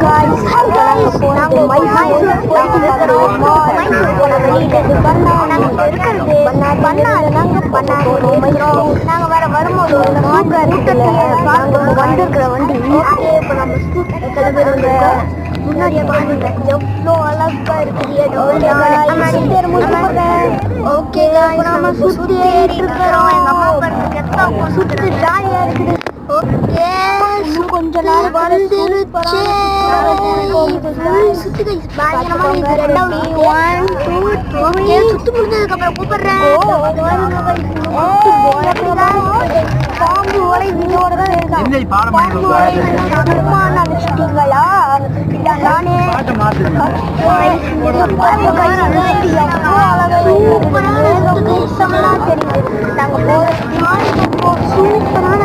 guys, நாங்க மைசூர் போயிட்டு இருக்கிறோம். மைசூர் போன வெளியில நாங்க வர வரும்போது வந்திருக்கிற வண்டி இப்போ நம்ம முன்னாடியே பாருங்க எவ்வளோ அழகா இருக்குது. ஓகே நம்ம சுத்தி இருக்கிறோம். எங்க அம்மா சுத்தி ஜாலியா இருக்குது. ஓகே கொஞ்ச நேரம் வந்துருச்சு. சுத்தி பயங்கரமா சுத்து முடிஞ்சதுக்கு அப்புறம் கூப்பிடுறேன். பாம்பு வரை இதோட தான் நினைச்சிட்டீங்களா? நானே சூப்பரான